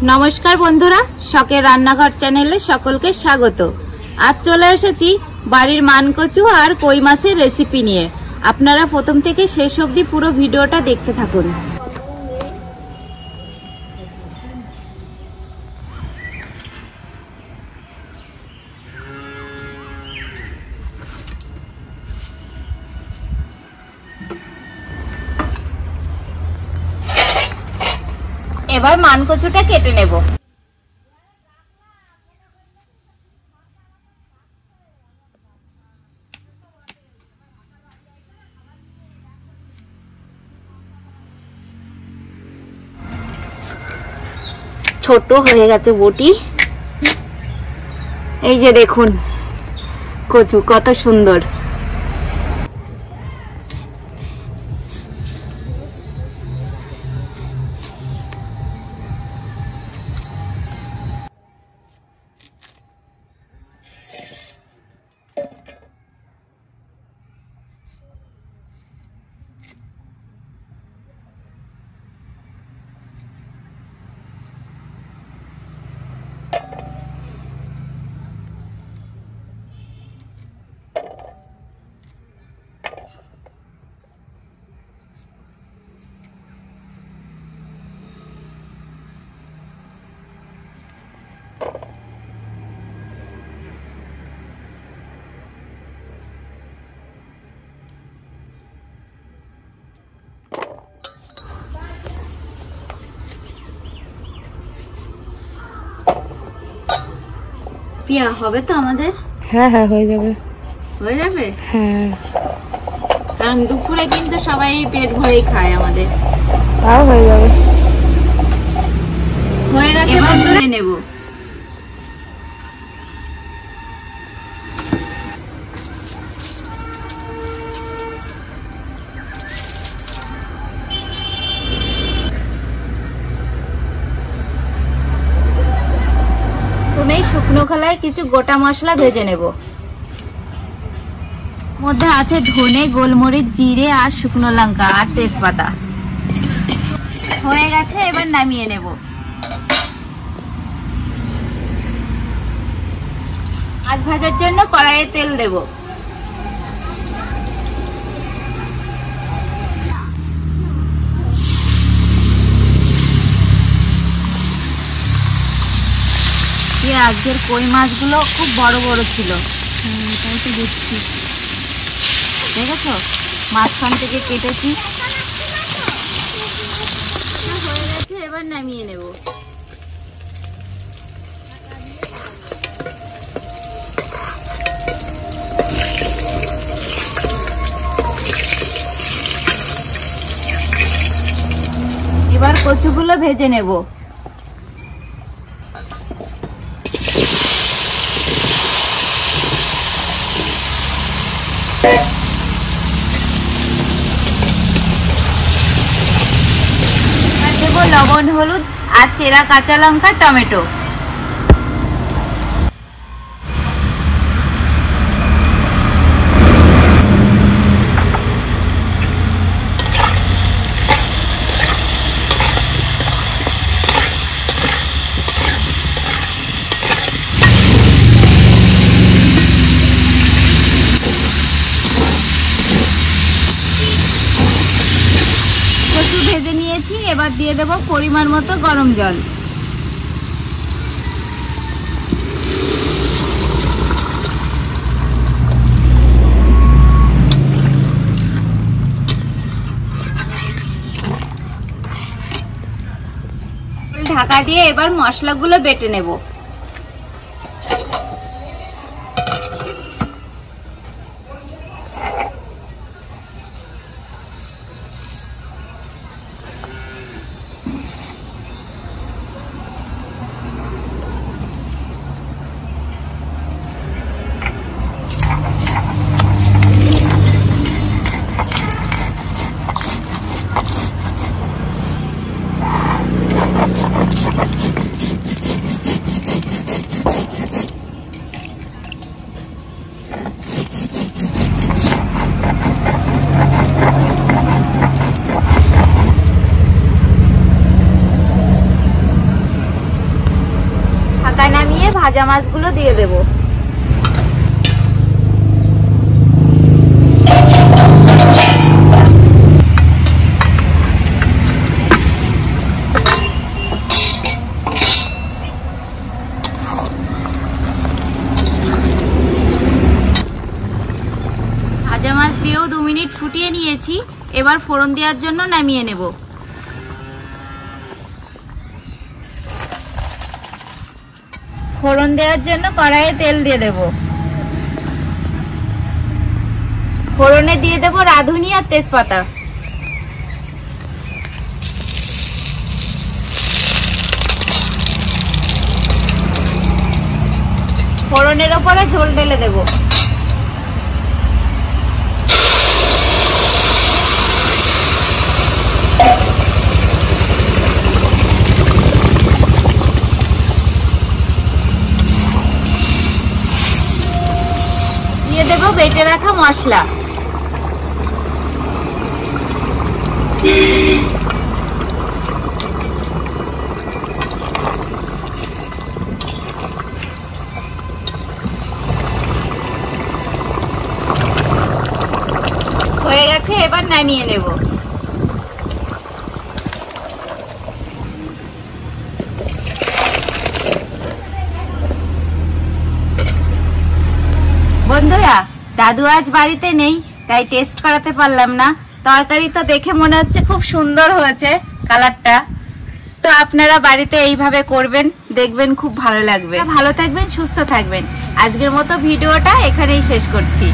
নমস্কার বন্ধুরা, শখের রান্নাঘর চ্যানেলে সকলকে স্বাগত। আজ চলে এসেছি বাড়ির মানকচু আর কই মাছের রেসিপি নিয়ে। আপনারা প্রথম থেকে শেষ অবধি পুরো ভিডিওটা দেখতে থাকুন। এবার মানকচুটা কেটে নেব। ছোট হয়ে গেছে বটি। এই যে দেখুন কচু কত সুন্দর। পিয়া হবে তো আমাদের? হ্যাঁ হ্যাঁ হয়ে যাবে। হয়ে যাবে? হ্যাঁ, কারণ দুপুরে কিন্তু সবাই পেট ভরেই খায় আমাদের। তাও হয়ে যাবে। হয়ে গেছে, এবার তুলে নেব। এই শুকনো খোলায় কিছু গোটা মশলা ভেজে নেব। মধ্যে আছে ধনে, গোলমরিচ, জিরে আর শুকনো লঙ্কা আর তেজপাতা। হয়ে গেছে, এবার নামিয়ে নেব। মাছ ভাজার জন্য কড়াইয়ে তেল দেব। আজকের কই মাছগুলো খুব বড় বড় ছিল। তাই তো দেখছি, দেখেছো মাঝখান থেকে কেটেছি। হয়ে গেছে, এবার নামিয়ে নেব। এবার কচুগুলো ভেজে নেব। লবণ, হলুদ আর চেরা কাঁচা লঙ্কা, টমেটো। ভেজে নিয়েছি, এবার দিয়ে দেব পরিমাণ মতো গরম জল। ঢাকা দিয়ে এবার মশলাগুলো বেটে নেব। ভাজা মাছগুলো দিয়ে দেব। ভাজা মাছ দিয়েও 2 মিনিট ফুটিয়ে নিয়েছি। এবার ফোড়ন দেওয়ার জন্য নামিয়ে নেব। ফোড়ন দেওয়ার জন্য কড়াইয়ে তেল দিয়ে দেব। ফোড়নে দিয়ে দেব রাঁধুনি আর তেজপাতা। ফোড়নের ওপরে ঝোল ঢেলে দেব। দিয়ে দেব বেটে রাখা মশলা। হয়ে গেছে, এবার নামিয়ে নেব। বন্ধুরা, দাদু আজ বাড়িতে নেই, তাই টেস্ট করাতে পারলাম না। তরকারি তো দেখে মনে হচ্ছে খুব সুন্দর হয়েছে কালারটা। তো আপনারা বাড়িতে এইভাবে করবেন, দেখবেন খুব ভালো লাগবে। ভালো থাকবেন, সুস্থ থাকবেন। আজকের মতো ভিডিওটা এখানেই শেষ করছি।